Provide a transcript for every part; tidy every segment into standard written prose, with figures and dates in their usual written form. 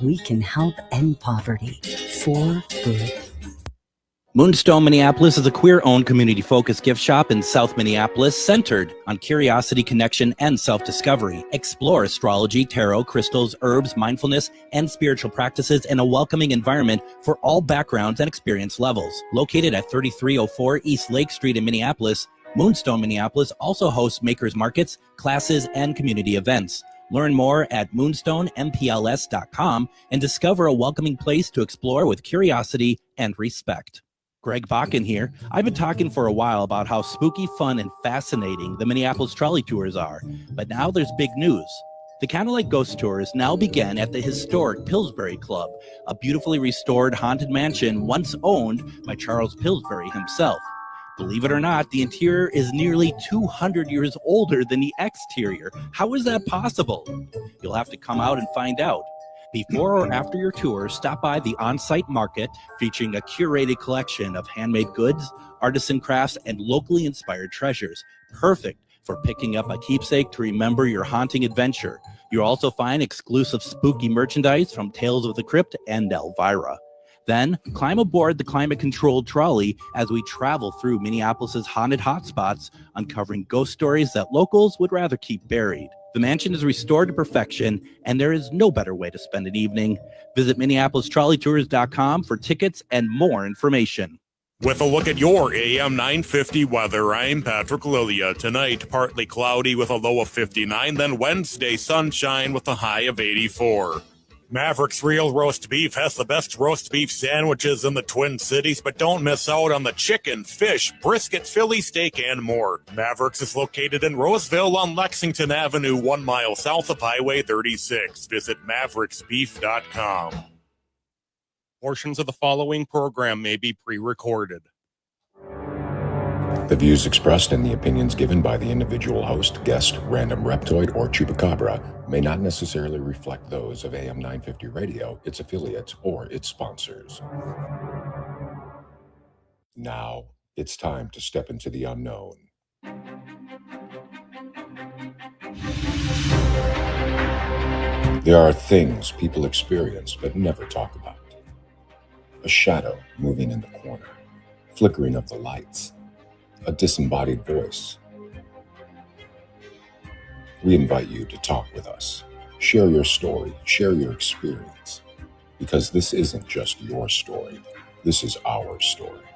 we can help end poverty for good. Moonstone Minneapolis is a queer-owned, community-focused gift shop in South Minneapolis centered on curiosity, connection, and self-discovery. Explore astrology, tarot, crystals, herbs, mindfulness, and spiritual practices in a welcoming environment for all backgrounds and experience levels. Located at 3304 East Lake Street in Minneapolis, Moonstone Minneapolis also hosts makers markets, classes, and community events. Learn more at moonstoneMPLS.com and discover a welcoming place to explore with curiosity and respect. Greg Bakken here. I've been talking for a while about how spooky, fun, and fascinating the Minneapolis trolley tours are, but now there's big news. The Candlelight Ghost Tours now begin at the historic Pillsbury Club, a beautifully restored haunted mansion once owned by Charles Pillsbury himself. Believe it or not, the interior is nearly 200 years older than the exterior. How is that possible? You'll have to come out and find out. Before or after your tour, stop by the on-site market featuring a curated collection of handmade goods, artisan crafts, and locally inspired treasures. Perfect for picking up a keepsake to remember your haunting adventure. You'll also find exclusive spooky merchandise from Tales of the Crypt and Elvira. Then climb aboard the climate-controlled trolley as we travel through Minneapolis's haunted hotspots, uncovering ghost stories that locals would rather keep buried. The mansion is restored to perfection, and there is no better way to spend an evening. Visit MinneapolisTrolleyTours.com for tickets and more information. With a look at your AM 950 weather, I'm Patrick Lilia. Tonight, partly cloudy with a low of 59, then Wednesday, sunshine with a high of 84. Maverick's Real Roast Beef has the best roast beef sandwiches in the Twin Cities, but don't miss out on the chicken, fish, brisket, Philly steak, and more. Maverick's is located in Roseville on Lexington Avenue, 1 mile south of Highway 36. Visit mavericksbeef.com. Portions of the following program may be pre-recorded. The views expressed and the opinions given by the individual host, guest, random reptoid, or chupacabra may not necessarily reflect those of AM 950 Radio, its affiliates, or its sponsors. Now, it's time to step into the unknown. There are things people experience but never talk about. A shadow moving in the corner, flickering of the lights, a disembodied voice. We invite you to talk with us. Share your story, share your experience, because this isn't just your story. This is our story.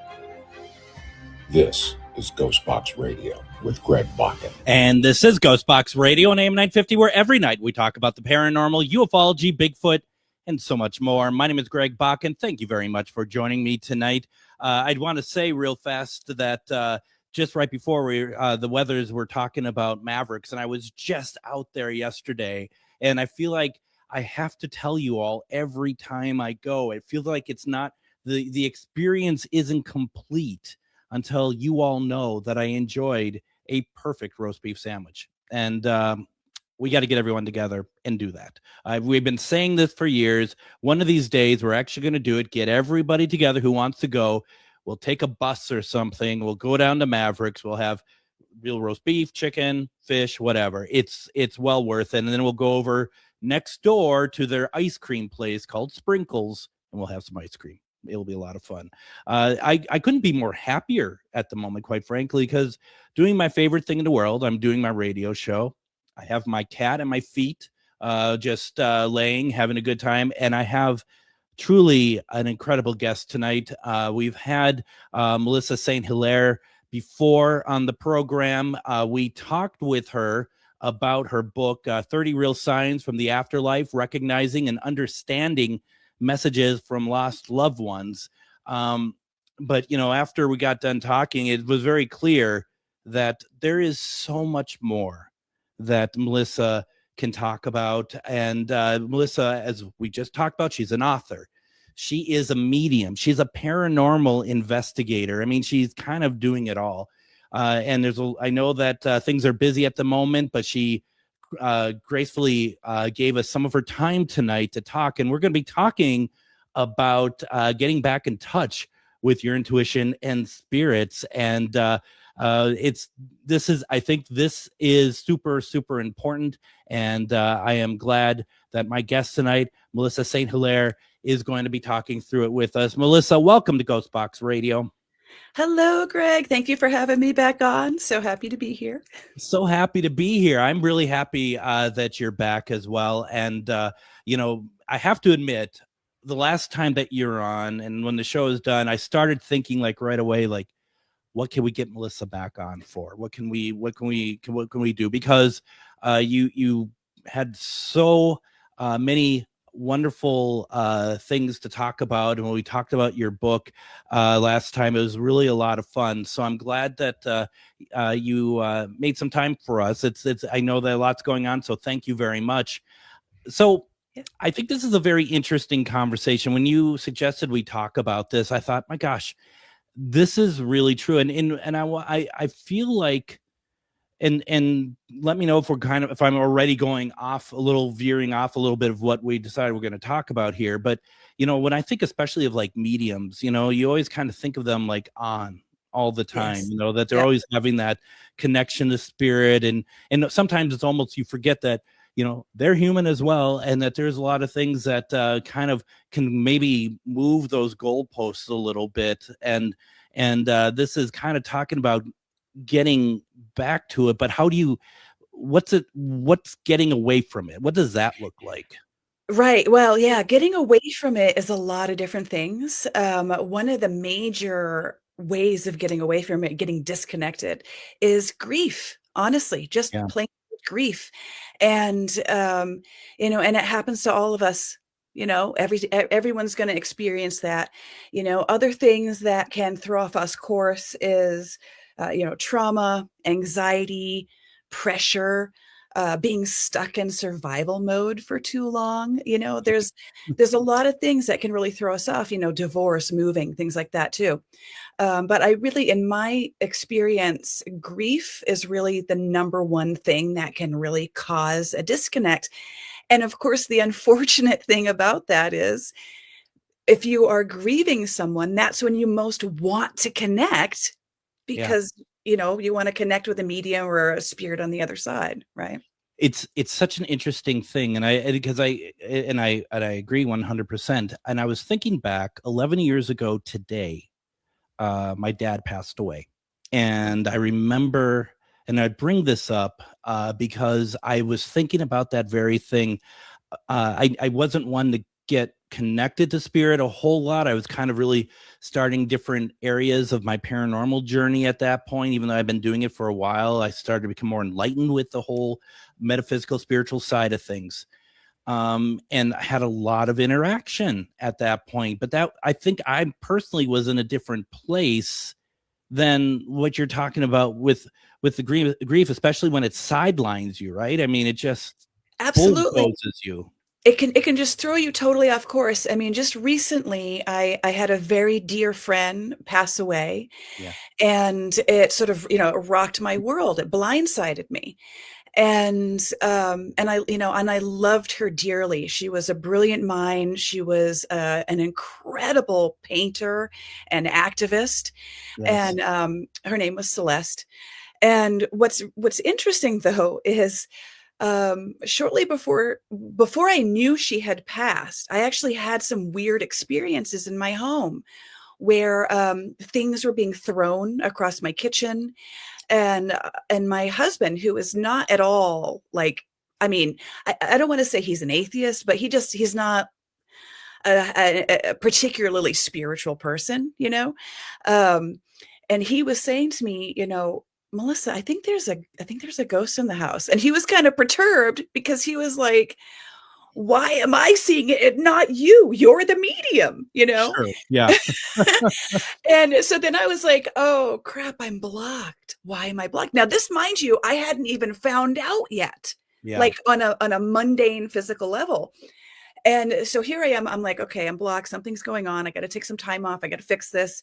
This is Ghostbox Radio with Greg Bakken. And this is Ghostbox Radio on AM 950, where every night we talk about the paranormal, ufology, Bigfoot, and so much more. My name is Greg Bakken. Thank you very much for joining me tonight. I'd want to say real fast that just right before the weathers were talking about Mavericks, and I was just out there yesterday, and I feel like I have to tell you all every time I go. It feels like it's not the experience isn't complete until you all know that I enjoyed a perfect roast beef sandwich. And we got to get everyone together and do that. We've been saying this for years. One of these days, we're actually going to do it. Get everybody together who wants to go. We'll take a bus or something. We'll go down to Mavericks. We'll have real roast beef, chicken, fish, whatever. It's well worth it. And then we'll go over next door to their ice cream place called Sprinkles, and we'll have some ice cream. It'll be a lot of fun. I couldn't be more happier at the moment, quite frankly, because doing my favorite thing in the world, I'm doing my radio show. I have my cat at my feet, just laying, having a good time, and I have truly an incredible guest tonight. We've had Melissa St. Hilaire before on the program. We talked with her about her book, 30 Real Signs from the Afterlife, Recognizing and Understanding Messages from Lost Loved Ones. But, you know, after we got done talking, it was very clear that there is so much more that Melissa can talk about. And Melissa, as we just talked about, she's an author. She is a medium. She's a paranormal investigator. I mean, she's kind of doing it all. And I know that things are busy at the moment, but she gracefully gave us some of her time tonight to talk. And we're going to be talking about getting back in touch with your intuition and spirits. And I think this is super, super important. And I am glad that my guest tonight, Melissa St. Hilaire, is going to be talking through it with us. Melissa, welcome to Ghostbox Radio. Hello, Greg. Thank you for having me back on. So happy to be here. So happy to be here. I'm really happy that you're back as well. And, I have to admit, the last time that you're on and when the show is done, I started thinking like right away, like, what can we get Melissa back on for? What can we do? Because you had so many wonderful things to talk about, and when we talked about your book last time, it was really a lot of fun. So I'm glad that you made some time for us. I know that a lot's going on, so thank you very much. So I think this is a very interesting conversation. When you suggested we talk about this, I thought, my gosh, this is really true. And I feel like, and let me know if I'm already veering off a little bit of what we decided we're going to talk about here. But, when I think especially of like mediums, you always kind of think of them like on all the time, Yes. that they're always having that connection to spirit. And sometimes it's almost, you forget that, they're human as well. And that there's a lot of things that kind of can maybe move those goalposts a little bit. And this is kind of talking about getting back to it, but what's getting away from it? What does that look like? Right. Well, yeah, getting away from it is a lot of different things. One of the major ways of getting away from it, getting disconnected, is grief. Honestly, just Yeah. plain grief. And and it happens to all of us. Everyone's going to experience that. Other things that can throw off us course is trauma, anxiety, pressure, being stuck in survival mode for too long. There's a lot of things that can really throw us off, divorce, moving, things like that too. But I really, in my experience, grief is really the number one thing that can really cause a disconnect. And of course, the unfortunate thing about that is if you are grieving someone, that's when you most want to connect because, you want to connect with a medium or a spirit on the other side, right? It's such an interesting thing. And I agree 100%. And I was thinking back 11 years ago today, my dad passed away. And I remember, and I bring this up because I was thinking about that very thing. I wasn't one to get connected to spirit a whole lot. I was kind of really starting different areas of my paranormal journey at that point. Even though I've been doing it for a while, I started to become more enlightened with the whole metaphysical, spiritual side of things. And I had a lot of interaction at that point. But I think I personally was in a different place than what you're talking about with the grief, especially when it sidelines you, right? I mean, it just Absolutely bulldozes you. It can just throw you totally off course. I mean, just recently, I had a very dear friend pass away, and it sort of rocked my world. It blindsided me, and I loved her dearly. She was a brilliant mind. She was an incredible painter and activist, and her name was Celeste. And what's interesting though is, shortly before I knew she had passed, I actually had some weird experiences in my home where things were being thrown across my kitchen, and my husband, who is not at all like, I mean, I don't want to say he's an atheist, but he's not a particularly spiritual person, and he was saying to me, Melissa, I think there's a ghost in the house. And he was kind of perturbed because he was like, why am I seeing it and not you? You're the medium, Sure. Yeah. And so then I was like, oh crap, I'm blocked. Why am I blocked? Now this, mind you, I hadn't even found out yet, like on a mundane physical level. And so here I am, I'm like, okay, I'm blocked. Something's going on. I got to take some time off. I got to fix this.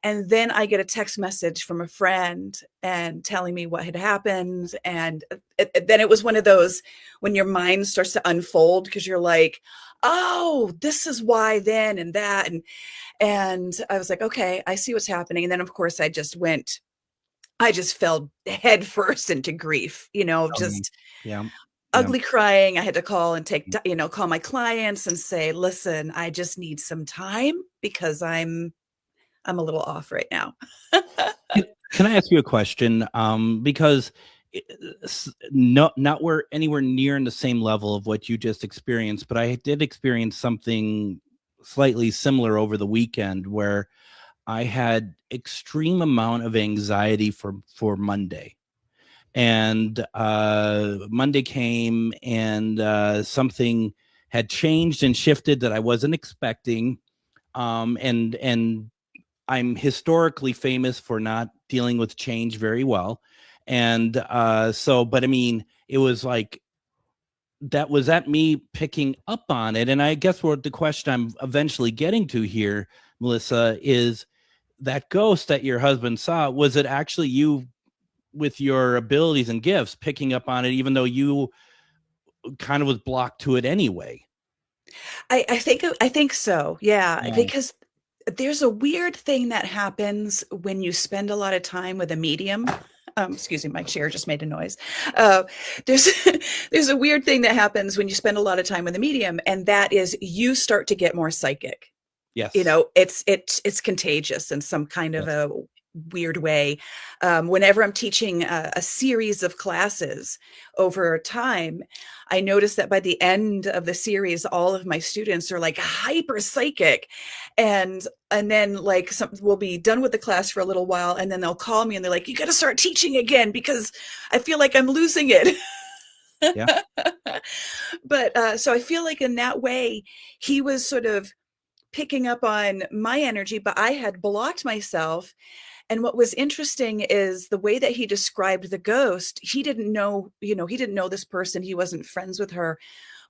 And then I get a text message from a friend and telling me what had happened. And then it was one of those when your mind starts to unfold because you're like, oh, this is why then and that. And I was like, okay, I see what's happening. And then of course I just went I just fell head first into grief, Um, just yeah. Yeah. ugly crying. I had to call and call my clients and say, listen, I just need some time because I'm a little off right now. Can I ask you a question? Because not where anywhere near in the same level of what you just experienced, but I did experience something slightly similar over the weekend where I had extreme amount of anxiety for Monday. And Monday came, and something had changed and shifted that I wasn't expecting. And I'm historically famous for not dealing with change very well. And but I mean, it was like, that was at me picking up on it. And I guess what the question I'm eventually getting to here, Melissa, is that ghost that your husband saw, was it actually you with your abilities and gifts picking up on it, even though you kind of was blocked to it anyway? I think so. Yeah, Yeah. because there's a weird thing that happens when you spend a lot of time with a medium. Excuse me, my chair just made a noise. Uh, there's there's a weird thing that happens when you spend a lot of time with a medium, and that is you start to get more psychic. Yes. It's contagious in some kind of a weird way. Whenever I'm teaching a series of classes over time, I notice that by the end of the series, all of my students are like hyper psychic, and then like we'll be done with the class for a little while, and then they'll call me and they're like, "You got to start teaching again because I feel like I'm losing it." Yeah. But so I feel like in that way, he was sort of picking up on my energy, but I had blocked myself. And what was interesting is the way that he described the ghost. He didn't know, he didn't know this person. He wasn't friends with her.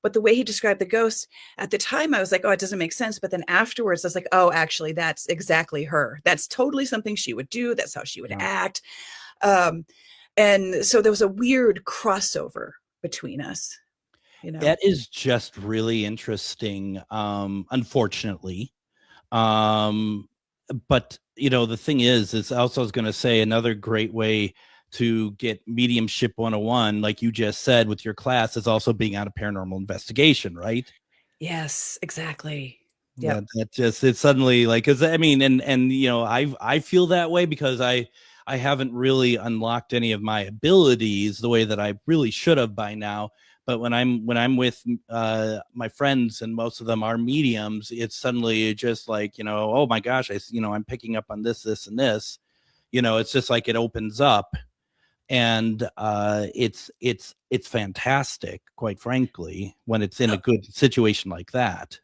But the way he described the ghost at the time, I was like, oh, it doesn't make sense. But then afterwards, I was like, oh, actually, that's exactly her. That's totally something she would do. That's how she would act. And so there was a weird crossover between us. That is just really interesting, unfortunately. But the thing is also, I was going to say, another great way to get mediumship 101, like you just said with your class, is also being on a paranormal investigation, right? Yes, exactly. Yeah, it's suddenly like, because I mean, and I feel that way because I haven't really unlocked any of my abilities the way that I really should have by now. But when I'm with my friends, and most of them are mediums, it's suddenly just like, oh my gosh, I'm picking up on this, and this. It's just like it opens up, and it's fantastic, quite frankly, when it's in a good situation like that.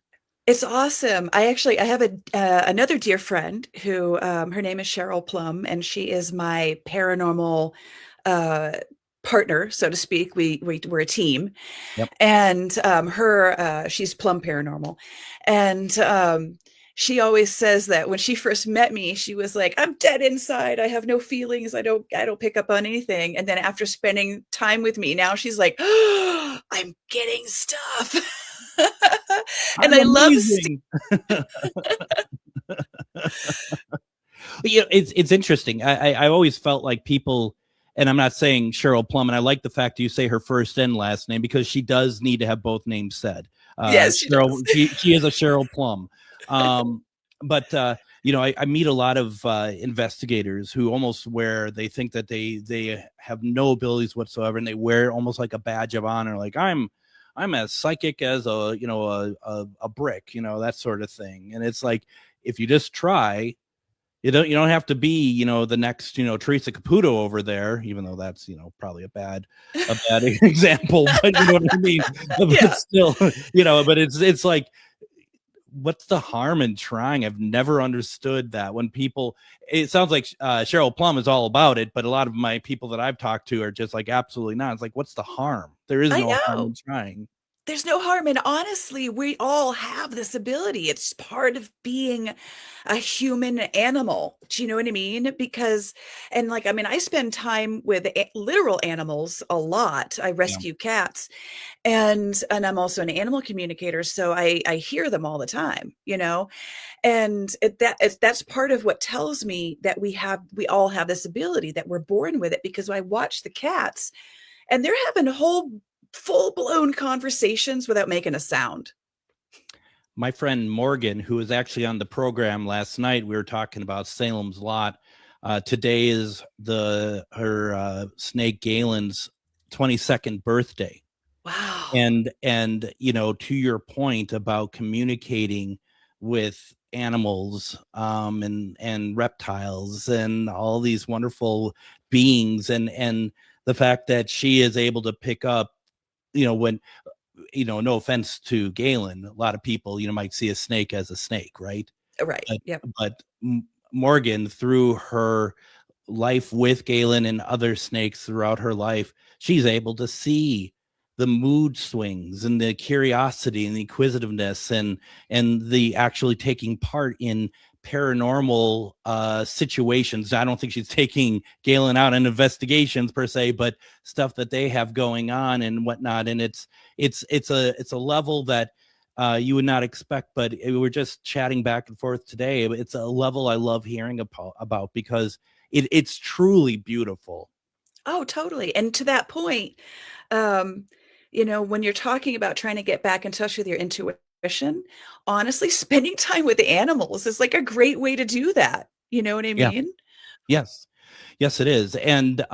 It's awesome. I have another dear friend who her name is Cheryl Plum, and she is my paranormal partner, so to speak. We're a team. Yep. And she's Plum Paranormal, and she always says that when she first met me, she was like, "I'm dead inside. I have no feelings. I don't pick up on anything." And then after spending time with me, now she's like, oh, "I'm getting stuff." And I love it's interesting. I always felt like people, and I'm not saying Cheryl Plum, and I like the fact that you say her first and last name, because she does need to have both names said. Yes, she does. She is a Cheryl Plum. But I meet a lot of investigators who almost they think that they have no abilities whatsoever, and they wear it almost like a badge of honor, like I'm as psychic as a brick, that sort of thing. And it's like, if you just try, you don't have to be, the next, Teresa Caputo over there, even though that's, probably a bad example, but you know what I mean? Yeah. But still, but it's like, what's the harm in trying? I've never understood that. When people, it sounds like Cheryl Plum is all about it, but a lot of my people that I've talked to are just like, absolutely not. It's like, what's the harm? There is no harm in trying. There's no harm. And honestly, we all have this ability. It's part of being a human animal. Do you know what I mean? Because, and like, I mean, I spend time with literal animals a lot. I Yeah. rescue cats, and I'm also an animal communicator. So I hear them all the time, you know, and that's part of what tells me that we all have this ability, that we're born with it, because I watch the cats and they're having whole full-blown conversations without making a sound. My friend Morgan, who was actually on the program last night, we were talking about Salem's Lot. Today is her snake Galen's 22nd birthday. Wow. And you know, to your point about communicating with animals and reptiles and all these wonderful beings, and the fact that she is able to pick up, you know, when, you know, no offense to Galen, a lot of people, you know, might see a snake as a snake, right? Right. Yep. But Morgan, through her life with Galen and other snakes throughout her life, she's able to see the mood swings and the curiosity and the inquisitiveness and the actually taking part in paranormal situations. I don't think she's taking Galen out in investigations per se, but stuff that they have going on and whatnot. And it's a level that you would not expect, but we were just chatting back and forth today. It's a level I love hearing about because it's truly beautiful. Oh, totally. And to that point, you know, when you're talking about trying to get back in touch with your intuition, honestly, spending time with the animals is like a great way to do that. You know what I mean? Yes. Yes, it is. And,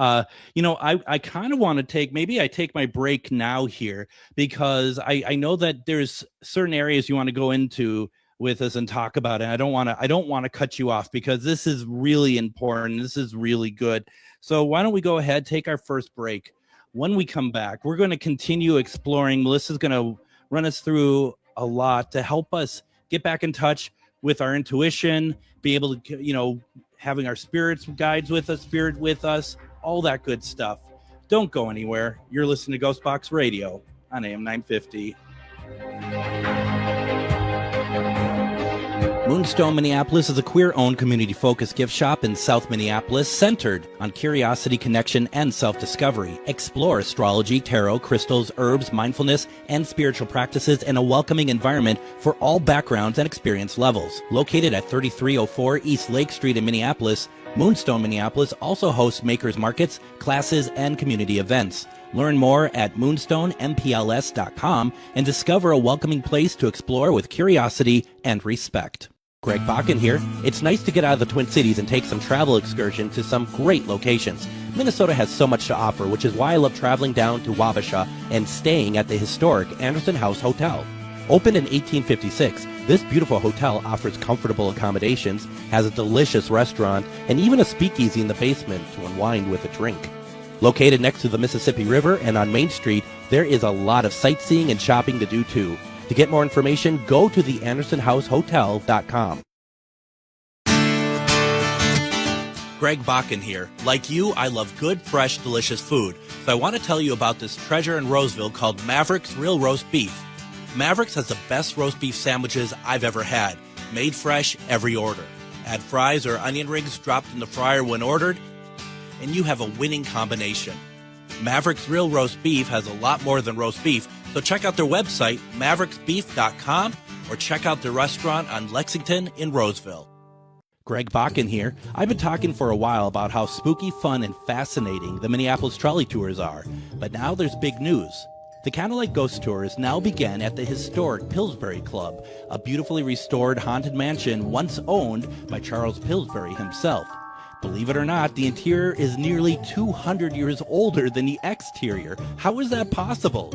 you know, I kind of want to maybe I take my break now here, because I know that there's certain areas you want to go into with us and talk about it. I don't want to cut you off, because this is really important. This is really good. So why don't we go ahead, take our first break. When we come back, we're going to continue exploring. Melissa's going to run us through a lot to help us get back in touch with our intuition, be able to, you know, having our spirit with us, all that good stuff. Don't go anywhere. You're listening to Ghostbox Radio on AM 950. Moonstone Minneapolis is a queer-owned, community-focused gift shop in South Minneapolis centered on curiosity, connection, and self-discovery. Explore astrology, tarot, crystals, herbs, mindfulness, and spiritual practices in a welcoming environment for all backgrounds and experience levels. Located at 3304 East Lake Street in Minneapolis, Moonstone Minneapolis also hosts makers markets, classes, and community events. Learn more at moonstonempls.com and discover a welcoming place to explore with curiosity and respect. Greg Bakken here. It's nice to get out of the Twin Cities and take some travel excursion to some great locations. Minnesota has so much to offer, which is why I love traveling down to Wabasha and staying at the historic Anderson House Hotel. Opened in 1856, this beautiful hotel offers comfortable accommodations, has a delicious restaurant, and even a speakeasy in the basement to unwind with a drink. Located next to the Mississippi River and on Main Street, there is a lot of sightseeing and shopping to do too. To get more information, go to theandersonhousehotel.com. Greg Bakken here. Like you, I love good, fresh, delicious food. So I want to tell you about this treasure in Roseville called Maverick's Real Roast Beef. Maverick's has the best roast beef sandwiches I've ever had. Made fresh every order. Add fries or onion rings dropped in the fryer when ordered, and you have a winning combination. Maverick's Real Roast Beef has a lot more than roast beef, so check out their website, mavericksbeef.com, or check out their restaurant on Lexington in Roseville. Greg Bakken here. I've been talking for a while about how spooky, fun, and fascinating the Minneapolis trolley tours are, but now there's big news. The Candlelight Ghost Tours now begin at the historic Pillsbury Club, a beautifully restored haunted mansion once owned by Charles Pillsbury himself. Believe it or not, the interior is nearly 200 years older than the exterior. How is that possible?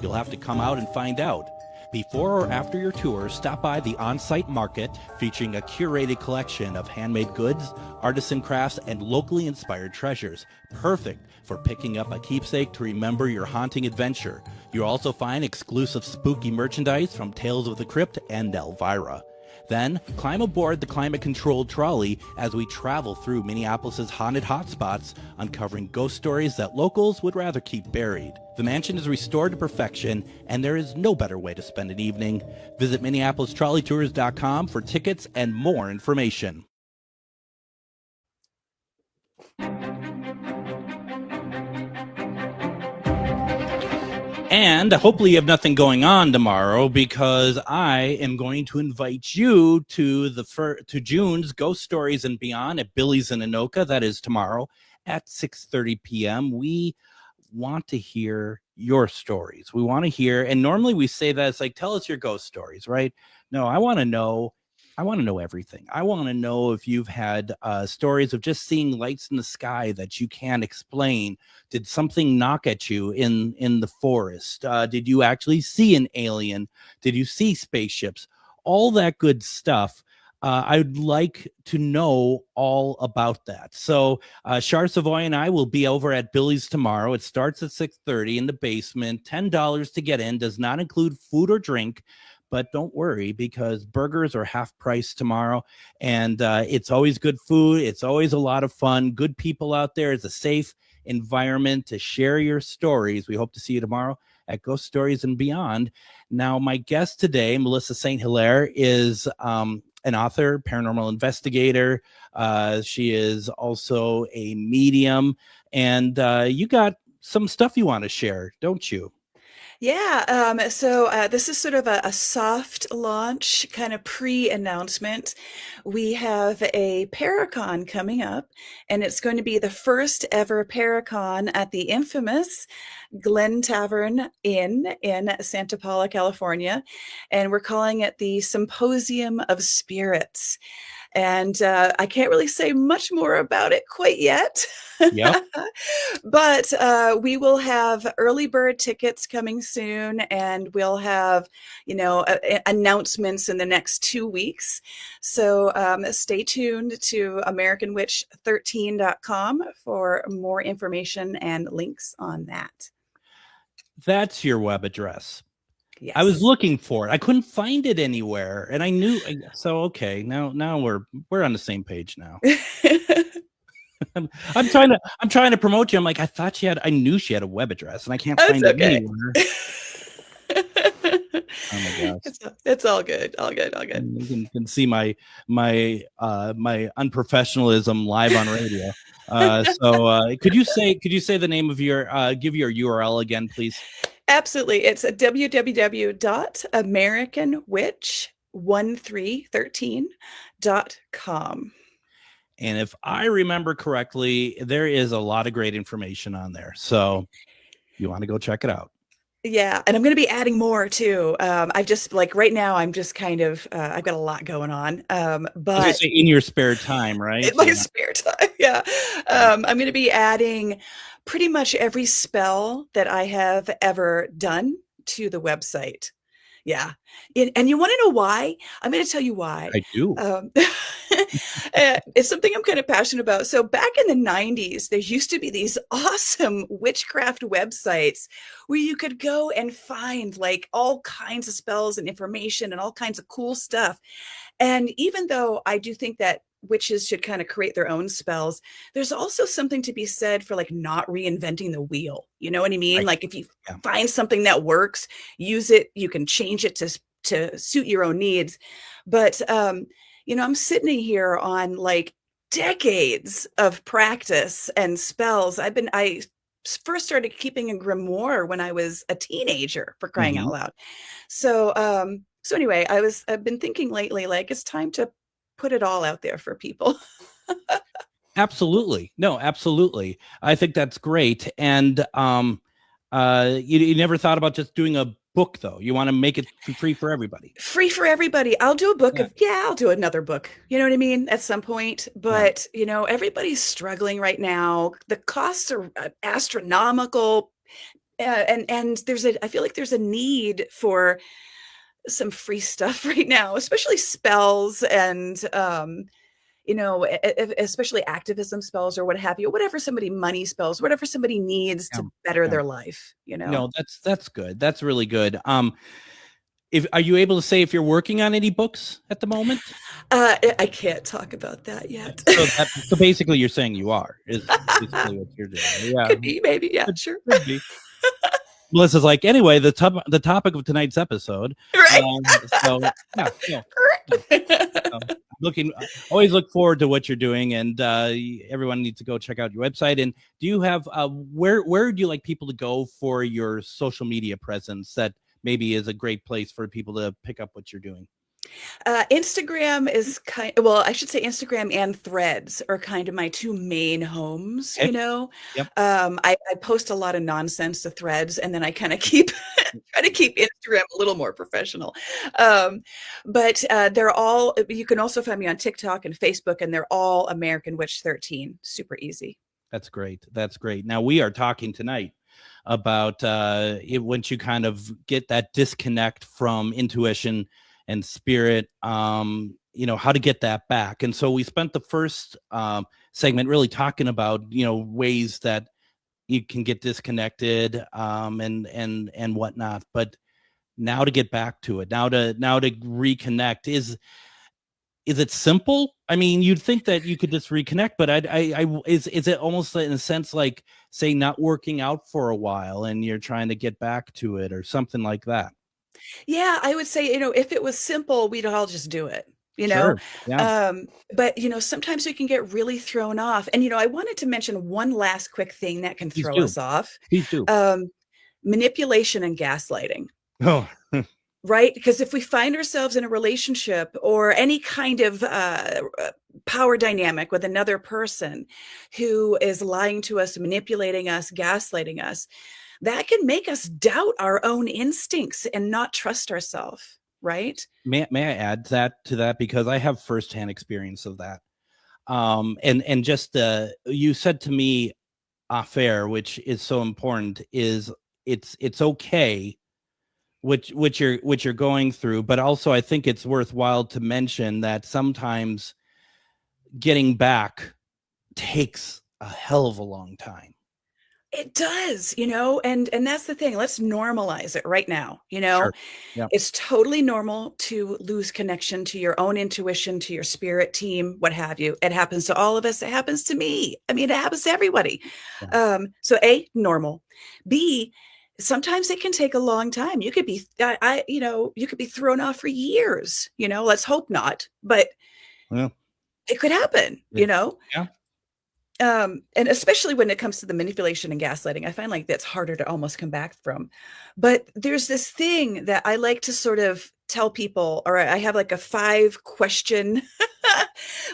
You'll have to come out and find out. Before or after your tour, stop by the on-site market featuring a curated collection of handmade goods, artisan crafts, and locally inspired treasures. Perfect for picking up a keepsake to remember your haunting adventure. You'll also find exclusive spooky merchandise from Tales of the Crypt and Elvira. Then climb aboard the climate-controlled trolley as we travel through Minneapolis's haunted hotspots, uncovering ghost stories that locals would rather keep buried. The mansion is restored to perfection, and there is no better way to spend an evening. Visit MinneapolisTrolleyTours.com for tickets and more information. And hopefully you have nothing going on tomorrow, because I am going to invite you to June's Ghost Stories and Beyond at Billy's in Anoka. That is tomorrow at 6:30 p.m. We want to hear your stories. We want to hear, and normally we say that it's like, tell us your ghost stories, right? No, I want to know everything. I want to know if you've had stories of just seeing lights in the sky that you can't explain. Did something knock at you in the forest? Did you actually see an alien? Did you see spaceships? All that good stuff. I'd like to know all about that. So Char Savoy and I will be over at Billy's tomorrow. It starts at 6:30 in the basement. $10 to get in. Does not include food or drink. But don't worry, because burgers are half price tomorrow, and it's always good food. It's always a lot of fun. Good people out there. It's a safe environment to share your stories. We hope to see you tomorrow at Ghost Stories and Beyond. Now, my guest today, Melissa St. Hilaire, is an author, paranormal investigator. She is also a medium, and you got some stuff you want to share, don't you? Yeah, so this is sort of a soft launch kind of pre-announcement. We have a Paracon coming up, and it's going to be the first ever Paracon at the infamous Glen Tavern Inn in Santa Paula, California, and we're calling it the Symposium of Spirits. And I can't really say much more about it quite yet. Yep. But we will have early bird tickets coming soon, and we'll have, announcements in the next 2 weeks. So stay tuned to AmericanWitch13.com for more information and links on that. That's your web address. Yes. I was looking for it. I couldn't find it anywhere, and I knew. So okay, now we're on the same page now. I'm trying to promote you. I'm like, I knew she had a web address, and I can't find it anywhere. Oh my gosh, it's all good. All good. You can see my unprofessionalism live on radio. So could you say the name of your give your URL again, please? Absolutely. It's www.americanwitch1313.com. And if I remember correctly, there is a lot of great information on there. So you want to go check it out. Yeah. And I'm going to be adding more too. I've just right now, I'm just kind of, I've got a lot going on. But in your spare time, right? In my spare time. Yeah. I'm going to be adding pretty much every spell that I have ever done to the website. Yeah. And you want to know why? I'm going to tell you why. I do. It's something I'm kind of passionate about. So back in the 90s, there used to be these awesome witchcraft websites where you could go and find all kinds of spells and information and all kinds of cool stuff. And even though I do think that witches should kind of create their own spells, there's also something to be said for not reinventing the wheel. You know what I mean? Right. If you find something that works, use it. You can change it to suit your own needs. But I'm sitting here on decades of practice and spells. I first started keeping a grimoire when I was a teenager, for crying out loud. So anyway, I've been thinking lately, it's time to put it all out there for people. Absolutely. No, absolutely. I think that's great. And you never thought about just doing a book, though? You want to make it free for everybody? Free for everybody. I'll do a book I'll do another book. You know what I mean? At some point. But, everybody's struggling right now. The costs are astronomical. And I feel like there's a need for some free stuff right now, especially spells and, especially activism spells or what have you, whatever money spells, whatever somebody needs to better their life, No, that's good. That's really good. Are you able to say if you're working on any books at the moment? I can't talk about that yet. So basically, you're saying you are. Is basically what you're doing. Yeah, Could be, maybe. Yeah, sure. Could be. Melissa's like, anyway, the topic of tonight's episode. Right. So always look forward to what you're doing, and everyone needs to go check out your website. And do you have where do you like people to go for your social media presence that maybe is a great place for people to pick up what you're doing? Instagram is I should say Instagram and Threads are kind of my two main homes, Okay. you know. Yep. I post a lot of nonsense to Threads, and then I kind of try to keep Instagram a little more professional. But you can also find me on TikTok and Facebook, and they're all American Witch 13. Super easy. That's great. That's great. Now we are talking tonight about once you kind of get that disconnect from intuition and spirit, how to get that back. And so we spent the first segment really talking about, ways that you can get disconnected and whatnot. But now to get back to it, now to reconnect, is it simple? I mean, you'd think that you could just reconnect, but is it almost in a sense like, say, not working out for a while and you're trying to get back to it or something like that? Yeah, I would say, if it was simple, we'd all just do it, Sure. Yeah. But, sometimes we can get really thrown off. And, I wanted to mention one last quick thing that can Please throw do. us off. Please do. Manipulation and gaslighting. Oh, right? Because if we find ourselves in a relationship or any kind of power dynamic with another person who is lying to us, manipulating us, gaslighting us, that can make us doubt our own instincts and not trust ourselves, right? May I add to that because I have firsthand experience of that. And just you said to me off air, which is so important, is it's okay which you're going through, but also I think it's worthwhile to mention that sometimes getting back takes a hell of a long time. It does, and that's the thing. Let's normalize it right now. Sure. Yeah. It's totally normal to lose connection to your own intuition, to your spirit team, what have you. It happens to all of us. It happens to me. I mean, it happens to everybody. Yeah. So A, normal. B, sometimes it can take a long time. You could be, you could be thrown off for years. Let's hope not, but it could happen. Yeah. And especially when it comes to the manipulation and gaslighting, I find like that's harder to almost come back from. But there's this thing that I like to sort of tell people, or I have like a 5-question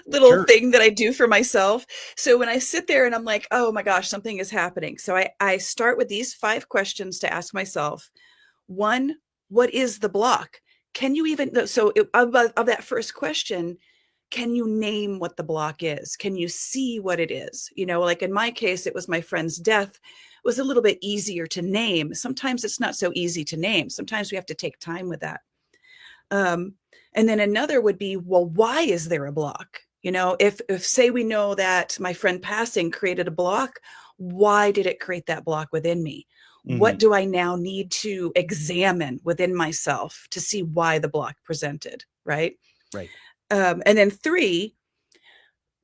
little thing that I do for myself. So when I sit there and I'm like, oh my gosh, something is happening. So I start with these 5 questions to ask myself. 1, what is the block? Can you even, of that first question, can you name what the block is? Can you see what it is? Like in my case, it was my friend's death. It was a little bit easier to name. Sometimes it's not so easy to name. Sometimes we have to take time with that. And then another would be, well, why is there a block? If say we know that my friend passing created a block, why did it create that block within me? Mm-hmm. What do I now need to examine within myself to see why the block presented? Right. Right. And then 3,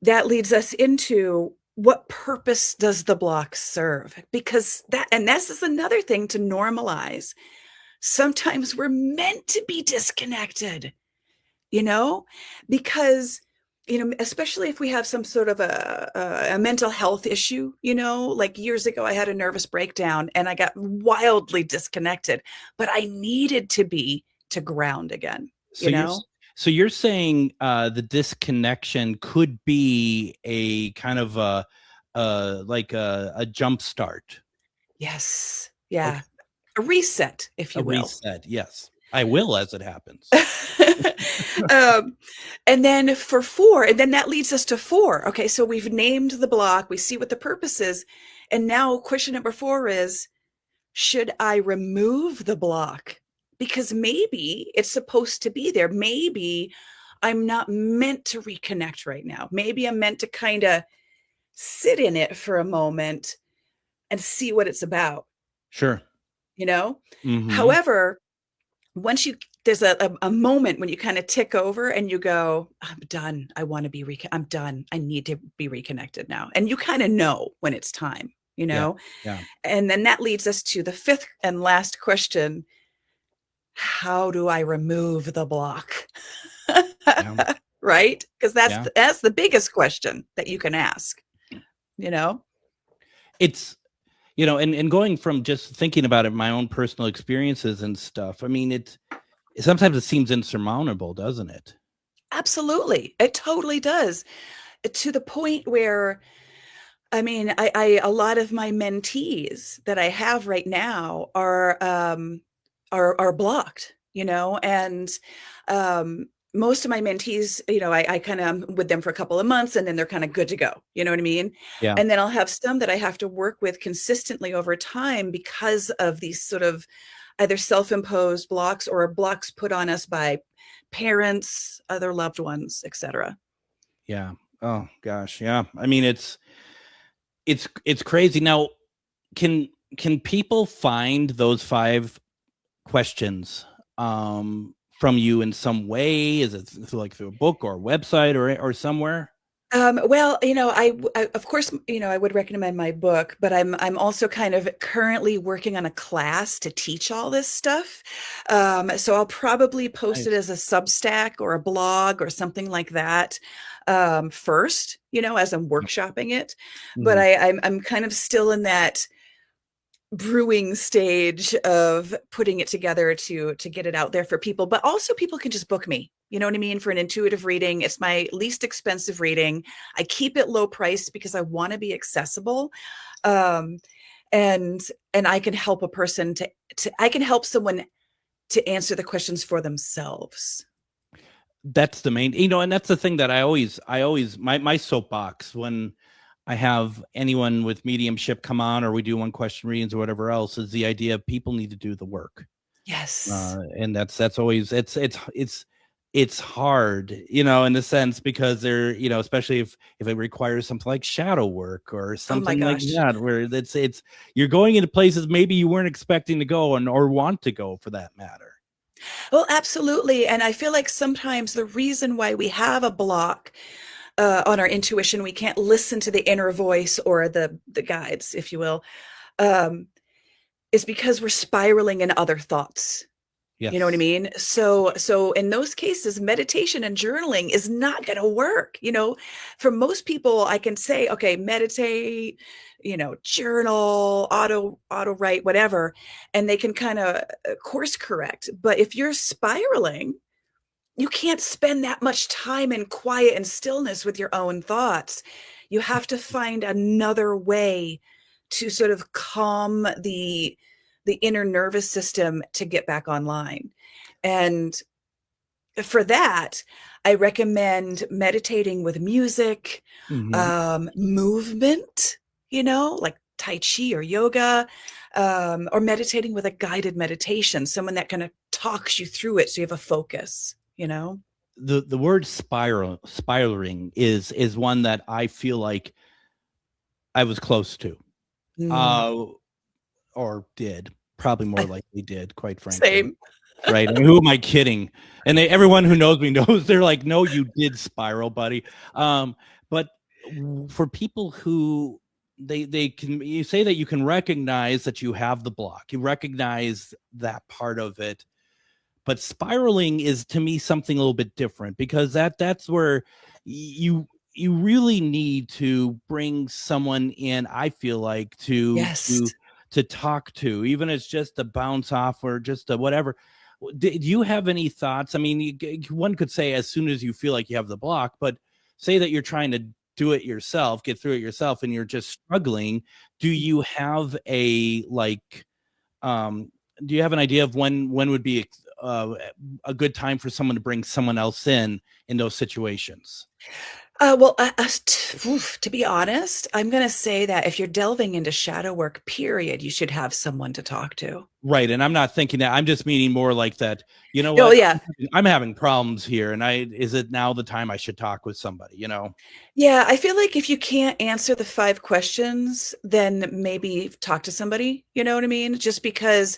that leads us into what purpose does the block serve? Because this is another thing to normalize. Sometimes we're meant to be disconnected, because, especially if we have some sort of a mental health issue, like years ago, I had a nervous breakdown and I got wildly disconnected, but I needed to ground again, So you're saying the disconnection could be a kind of a jump start. Yes. Yeah. Okay. A reset, if you will. A reset. Yes. I will as it happens. And then for 4, and then that leads us to 4. Okay. So we've named the block. We see what the purpose is. And now question number 4 is, should I remove the block? Because maybe it's supposed to be there. Maybe I'm not meant to reconnect right now. Maybe I'm meant to kind of sit in it for a moment and see what it's about. Sure. Mm-hmm. However, once you there's a moment when you kind of tick over and you go, I'm done. I want to be, I'm done. I need to be reconnected now. And you kind of know when it's time, you know? Yeah. And then that leads us to the fifth and last question. How do I remove the block? Yeah. Right? Because Yeah. that's the biggest question that you can ask, you know? It's, you know, and going from just thinking about it, my own personal experiences and stuff. I mean, sometimes it seems insurmountable, doesn't it? Absolutely. It totally does. To the point where, I mean, I a lot of my mentees that I have right now are blocked, you know, and most of my mentees, you know, I kind of am with them for a couple of months and then they're kind of good to go. You know what I mean? Yeah. And then I'll have some that I have to work with consistently over time because of these sort of either self-imposed blocks or blocks put on us by parents, other loved ones, etc. Yeah. Oh gosh. Yeah. I mean, it's crazy. Now, can people find those 5 questions from you in some way? Is it through a book or a website or somewhere? Well, you know, I of course, you know, I would recommend my book, but I'm also kind of currently working on a class to teach all this stuff. So I'll probably post it as a Substack or a blog or something like that first, you know, as I'm workshopping it. But I'm kind of still in that brewing stage of putting it together to get it out there for people. But also people can just book me. You know what I mean? For an intuitive reading. It's my least expensive reading. I keep it low price because I want to be accessible. And I can help a person I can help someone to answer the questions for themselves. That's the main, you know, and that's the thing that I always my soapbox when I have anyone with mediumship come on or we do one question readings or whatever else is the idea of people need to do the work. Yes. And that's always, it's hard, you know, in the sense because they're, you know, especially if it requires something like shadow work or something like that, where it's you're going into places maybe you weren't expecting to go or want to go for that matter. Well, absolutely. And I feel like sometimes the reason why we have a block on our intuition, we can't listen to the inner voice or the guides, if you will, is because we're spiraling in other thoughts. Yes. You know what I mean? So in those cases, meditation and journaling is not going to work. You know, for most people, I can say, okay, meditate, you know, journal, auto write, whatever, and they can kind of course correct. But if you're spiraling, you can't spend that much time in quiet and stillness with your own thoughts. You have to find another way to sort of calm the inner nervous system to get back online. And for that, I recommend meditating with music, movement, you know, like Tai Chi or yoga, or meditating with a guided meditation, someone that kind of talks you through it so you have a focus, you know? The word spiraling is one that I feel like I was close to. Or did, probably more likely did, quite frankly. Same. Right. I mean, who am I kidding? And everyone who knows me knows they're like, no, you did spiral, buddy. But for people who they can, you say that you can recognize that you have the block, you recognize that part of it. But spiraling is to me something a little bit different because that's where you really need to bring someone in, I feel like, to talk to, even if it's just a bounce off or just a whatever. Do you have any thoughts? I mean, one could say as soon as you feel like you have the block, but say that you're trying to do it yourself, get through it yourself, and you're just struggling. Do you have a do you have an idea of when would be a good time for someone to bring someone else in those situations? Well, to be honest, I'm going to say that if you're delving into shadow work, period, you should have someone to talk to. Right. And I'm not thinking that. I'm just meaning more like that, you know what? Yeah. I'm having problems here. And is it now the time I should talk with somebody, you know? Yeah. I feel like if you can't answer the 5 questions, then maybe talk to somebody, you know what I mean? Just because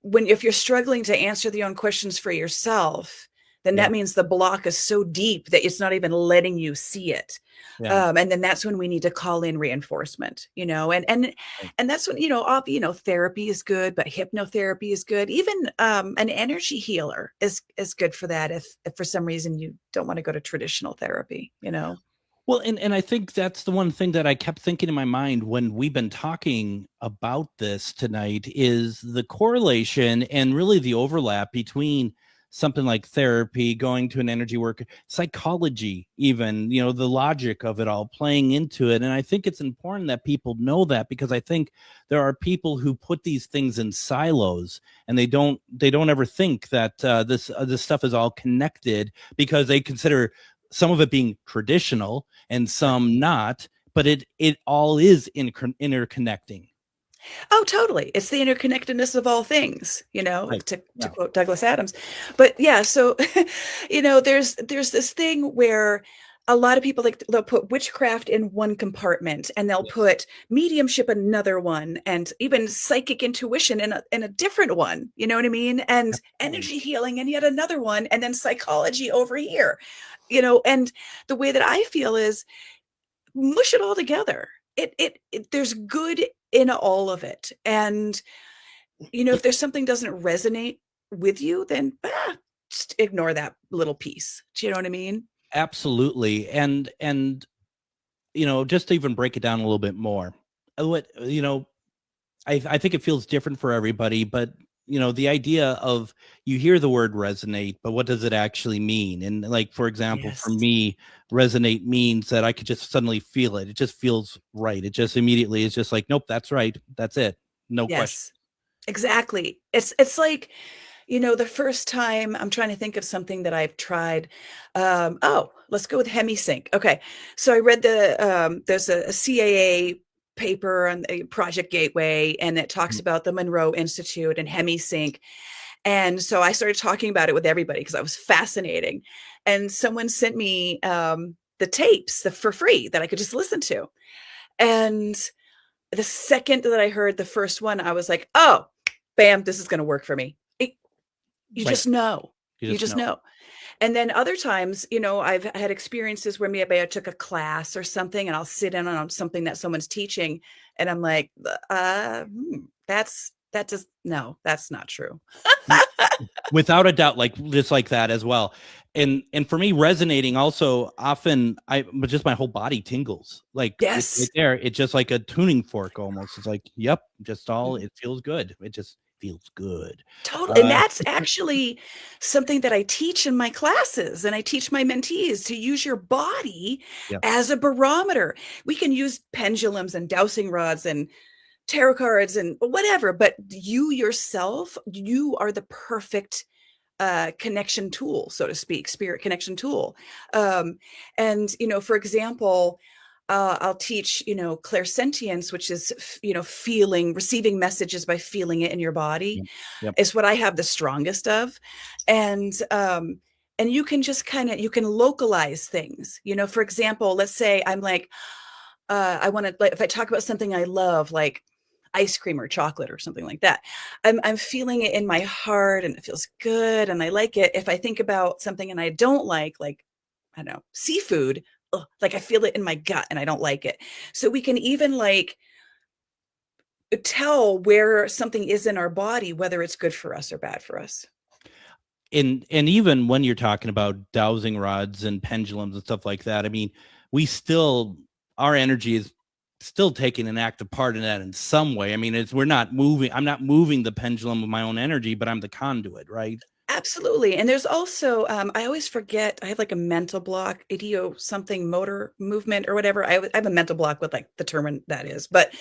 if you're struggling to answer your own questions for yourself, then that means the block is so deep that it's not even letting you see it. Yeah. And then that's when we need to call in reinforcement, and that's when, therapy is good, but hypnotherapy is good. Even an energy healer is good for that. If for some reason you don't want to go to traditional therapy, Well, and I think that's the one thing that I kept thinking in my mind when we've been talking about this tonight is the correlation and really the overlap between something like therapy, going to an energy worker, psychology, even, the logic of it all playing into it. And I think it's important that people know that, because I think there are people who put these things in silos and they don't ever think that this stuff is all connected, because they consider some of it being traditional and some not, but it all is interconnecting. Oh, totally. It's the interconnectedness of all things, Right. to quote Douglas Adams. But yeah, so, there's this thing where a lot of people, like, they'll put witchcraft in one compartment and they'll put mediumship in another one, and even psychic intuition in a different one, you know what I mean? And energy healing in yet another one, and then psychology over here, and the way that I feel is mush it all together. There's good in all of it. And, if there's something doesn't resonate with you, then just ignore that little piece. Do you know what I mean? Absolutely. And just to even break it down a little bit more, I think it feels different for everybody, but the idea of, you hear the word resonate, but what does it actually mean? And, like, for example, for me, resonate means that I could just suddenly feel it. It just feels right. It just immediately is just like, nope, that's right. That's it. No question. Yes, exactly. It's like, the first time, I'm trying to think of something that I've tried. Let's go with HemiSync. Okay. So I read there's a CAA paper on a Project Gateway, and it talks about the Monroe Institute and HemiSync. And so I started talking about it with everybody because I was fascinating. And someone sent me the tapes for free that I could just listen to. And the second that I heard the first one, I was like, oh, bam, this is going to work for me. You just know. You just know. And then other times, I've had experiences where maybe I took a class or something, and I'll sit in on something that someone's teaching, and I'm like, that's not true. Without a doubt, just like that as well. And for me, resonating also, often just my whole body tingles. Like, yes, it's right there. It's just like a tuning fork almost. It's like, yep, just all, it feels good. It just feels good. Totally. And that's actually something that I teach in my classes, and I teach my mentees to use your body as a barometer. We can use pendulums and dowsing rods and tarot cards and whatever, but you yourself, you are the perfect connection tool, so to speak, spirit connection tool. And, for example, I'll teach, clairsentience, which is, receiving messages by feeling it in your body. Is what I have the strongest of. And you can just you can localize things, for example, let's say I'm like, I want to, if I talk about something I love, like ice cream or chocolate or something like that, I'm feeling it in my heart and it feels good and I like it. If I think about something and I don't like, I don't know, seafood, I feel it in my gut and I don't like it. So we can even tell where something is in our body, whether it's good for us or bad for us. And even when you're talking about dowsing rods and pendulums and stuff like that, I mean, our energy is still taking an active part in that in some way. I mean, I'm not moving the pendulum of my own energy, but I'm the conduit, right? Absolutely. And there's also, I always forget, I have a mental block, something motor movement or whatever. I have a mental block with the term that is, but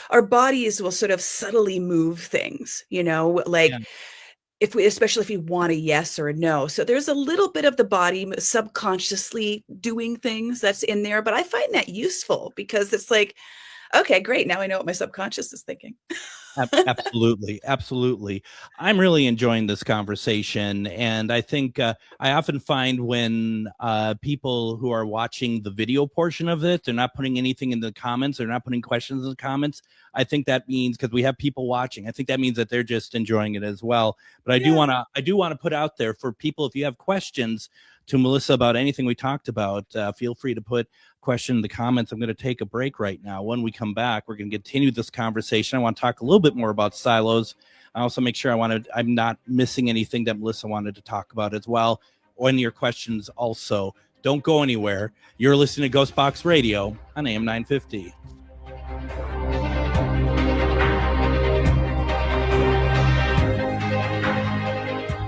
our bodies will sort of subtly move things, especially if we want a yes or a no. So there's a little bit of the body subconsciously doing things that's in there, but I find that useful because it's like, okay, great. Now I know what my subconscious is thinking. Absolutely. Absolutely. I'm really enjoying this conversation. And I think I often find when people who are watching the video portion of it, they're not putting anything in the comments, they're not putting questions in the comments. I think that means, because we have people watching, I think that means that they're just enjoying it as well. But I do want to put out there for people, if you have questions to Melissa about anything we talked about, feel free to put question in the comments. I'm going to take a break right now. When we come back, we're going to continue this conversation. I want to talk a little bit more about silos. I also make sure I'm not missing anything that Melissa wanted to talk about as well. On your questions also. Don't go anywhere. You're listening to Ghostbox Radio on AM 950.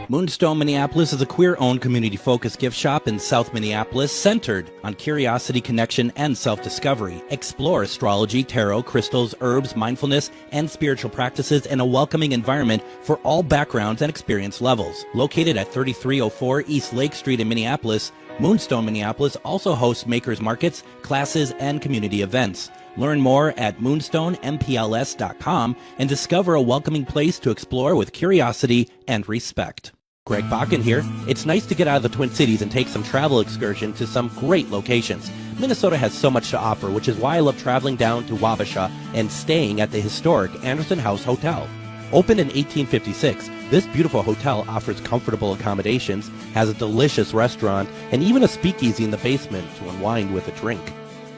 Moonstone Minneapolis is a queer-owned, community-focused gift shop in South Minneapolis centered on curiosity, connection, and self-discovery. Explore astrology, tarot, crystals, herbs, mindfulness, and spiritual practices in a welcoming environment for all backgrounds and experience levels. Located at 3304 East Lake Street in Minneapolis, Moonstone Minneapolis also hosts makers markets, classes, and community events. Learn more at moonstonempls.com and discover a welcoming place to explore with curiosity and respect. Greg Bakken here. It's nice to get out of the Twin Cities and take some travel excursion to some great locations. Minnesota has so much to offer, which is why I love traveling down to Wabasha and staying at the historic Anderson House Hotel. Opened in 1856, this beautiful hotel offers comfortable accommodations, has a delicious restaurant, and even a speakeasy in the basement to unwind with a drink.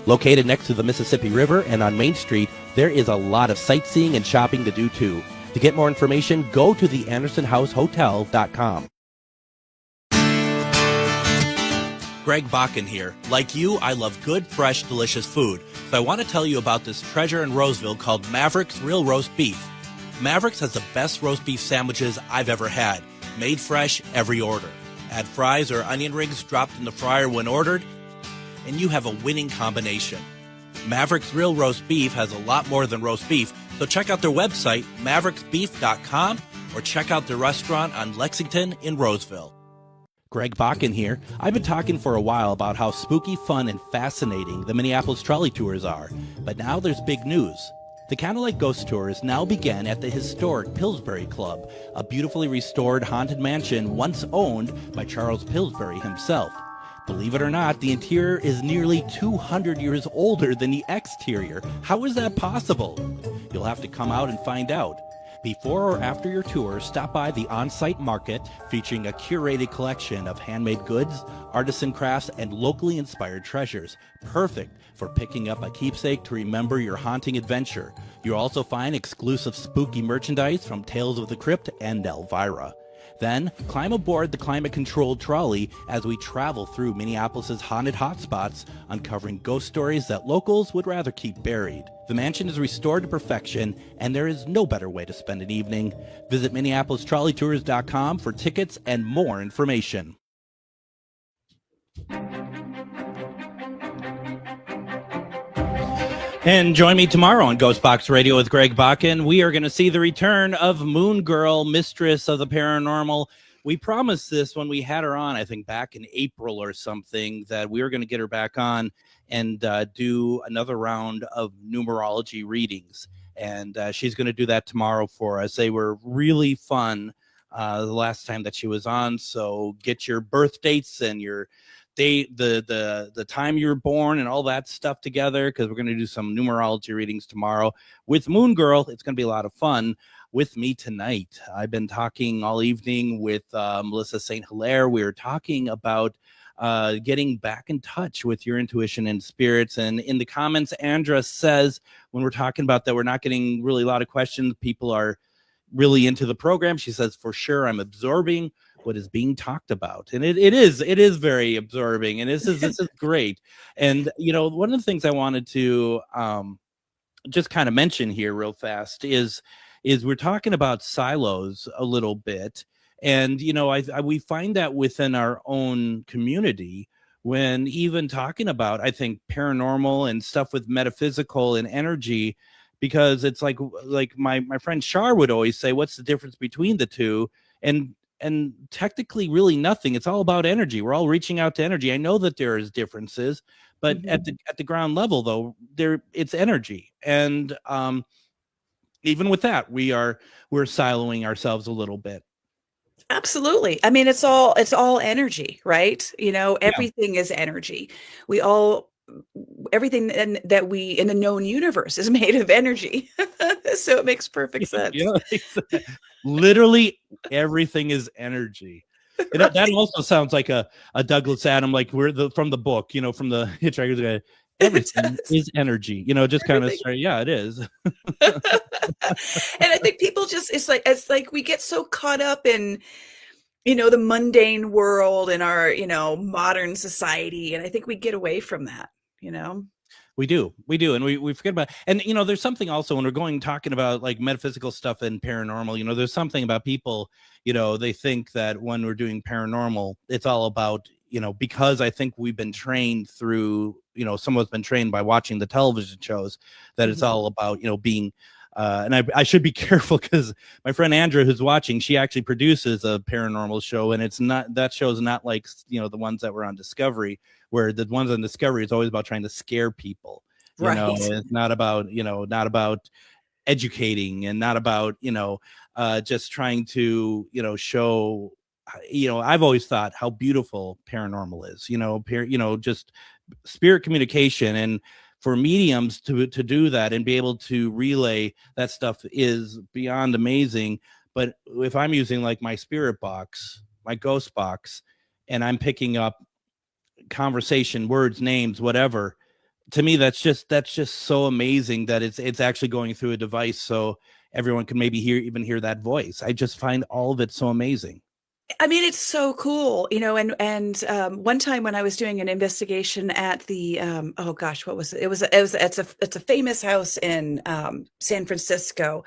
Located next to the Mississippi River and on Main Street, there is a lot of sightseeing and shopping to do too. To get more information, go to theandersonhousehotel.com. Greg Bakken here. Like you, I love good, fresh, delicious food. So I want to tell you about this treasure in Roseville called Maverick's Real Roast Beef. Maverick's has the best roast beef sandwiches I've ever had. Made fresh every order. Add fries or onion rings dropped in the fryer when ordered, and you have a winning combination. Maverick's Real Roast Beef has a lot more than roast beef, so check out their website, mavericksbeef.com, or check out their restaurant on Lexington in Roseville. Greg Bakken here. I've been talking for a while about how spooky, fun, and fascinating the Minneapolis trolley tours are, but now there's big news. The Candlelight Ghost Tours now begin at the historic Pillsbury Club, a beautifully restored haunted mansion once owned by Charles Pillsbury himself. Believe it or not, the interior is nearly 200 years older than the exterior. How is that possible? You'll have to come out and find out. Before or after your tour, stop by the on-site market featuring a curated collection of handmade goods, artisan crafts, and locally inspired treasures. Perfect for picking up a keepsake to remember your haunting adventure. You'll also find exclusive spooky merchandise from Tales of the Crypt and Elvira. Then, climb aboard the climate-controlled trolley as we travel through Minneapolis' haunted hotspots, uncovering ghost stories that locals would rather keep buried. The mansion is restored to perfection, and there is no better way to spend an evening. Visit MinneapolisTrolleyTours.com for tickets and more information. And join me tomorrow on Ghostbox Radio with Greg Bakken. We are going to see the return of Moon Girl, mistress of the paranormal. We promised this when we had her on, I think back in April or something, that we were going to get her back on and do another round of numerology readings. And she's going to do that tomorrow for us. They were really fun the last time that she was on. So get your birth dates and your date, the time you were born and all that stuff together, because we're going to do some numerology readings tomorrow with Moon Girl. It's going to be a lot of fun. With me tonight, I've been talking all evening with Melissa St. Hilaire. We were talking about getting back in touch with your intuition and spirits. And in the comments, Andra says, when we're talking about that, we're not getting really a lot of questions. People are really into the program. She says, for sure, I'm absorbing what is being talked about. And it is very absorbing. And this is great. And, you know, one of the things I wanted to just kind of mention here real fast is we're talking about silos a little bit. And, you know, we find that within our own community, when even talking about, I think, paranormal and stuff with metaphysical and energy, because it's like my friend Shar would always say, what's the difference between the two? And technically really nothing. It's all about energy. We're all reaching out to energy. I know that there is differences, but at the ground level, though, it's energy. And even with that, we're siloing ourselves a little bit. Absolutely. I mean, it's all energy, right? Everything is energy. Everything that we in the known universe is made of energy. So it makes perfect sense. Literally everything is energy. Right. That also sounds like a Douglas Adam, like from the book, from the Hitchhiker's Guide. Everything is energy, just kind of straight. Yeah, it is. And I think people it's like we get so caught up in the mundane world and our modern society, and I think we get away from that. We do, and we forget about it. And there's something also when we're talking about like metaphysical stuff and paranormal. There's something about people. They think that when we're doing paranormal, it's all about because I think we've been trained through some of us been trained by watching the television shows that it's all about being. And I should be careful because my friend Andrea, who's watching, she actually produces a paranormal show, and that show's not like the ones that were on Discovery, where the ones on Discovery is always about trying to scare people. Right. It's not about not about educating, and not about just trying to show. I've always thought how beautiful paranormal is. Just spirit communication, and for mediums to do that and be able to relay that stuff is beyond amazing. But if I'm using like my spirit box, my ghost box, and I'm picking up conversation, words, names, whatever, to me, that's just so amazing that it's actually going through a device so everyone can maybe hear that voice. I just find all of it so amazing. I mean, it's so cool, and one time when I was doing an investigation at the, oh gosh, what was it? It's a famous house in San Francisco,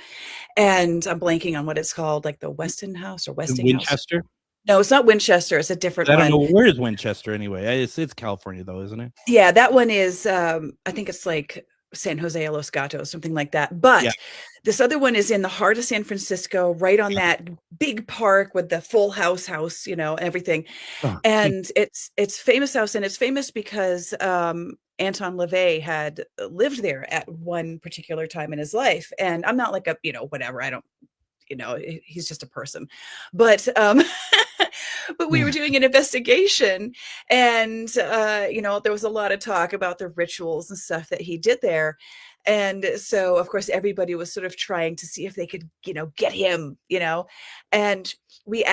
and I'm blanking on what it's called, like the Weston House or Westinghouse. Winchester? No, it's not Winchester. It's a different one. I don't know. Where is Winchester anyway? It's California though, isn't it? Yeah, that one is, I think it's like San Jose a Los Gatos, something like that. But this other one is in the heart of San Francisco, right on that big park with the full house, everything. Oh. And it's famous house, and it's famous because Anton LaVey had lived there at one particular time in his life. And I'm not like a, whatever, I don't, he's just a person. But but we were doing an investigation, and there was a lot of talk about the rituals and stuff that he did there. And so of course everybody was sort of trying to see if they could get him, and we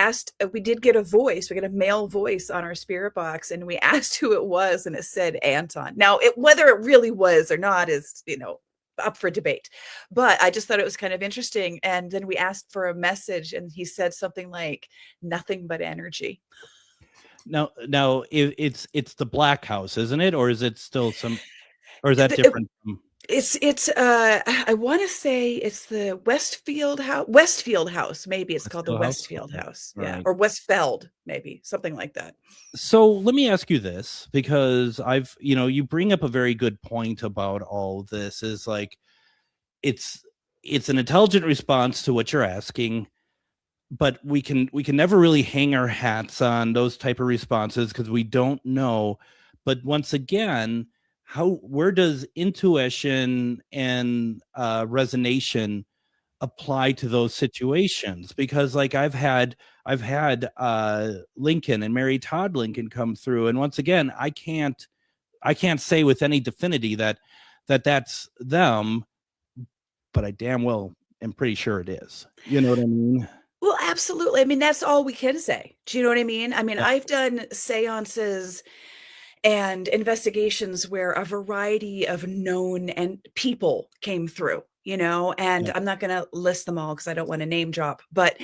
did get a voice. We got a male voice on our spirit box, and we asked who it was, and it said Anton. Now whether it really was or not is up for debate, but I just thought it was kind of interesting. And then we asked for a message, and he said something like nothing but energy. Now it's the Black House, isn't it? Or is it still or is that different? It's I want to say it's the Westfield House. Maybe it's called the Westfield House. Right. Yeah. Or Westfeld, maybe something like that. So let me ask you this, because you bring up a very good point about all of this is like, it's an intelligent response to what you're asking, but we can never really hang our hats on those type of responses because we don't know. But once again, where does intuition and resonation apply to those situations? Because like I've had Lincoln and Mary Todd Lincoln come through, and once again I can't say with any definity that that's them, but I damn well am pretty sure it is. You know what I mean? Well, absolutely. I mean, that's all we can say. Do you know what I mean? I mean, I've done seances and investigations where a variety of known and people came through, and I'm not going to list them all because I don't want to name drop, but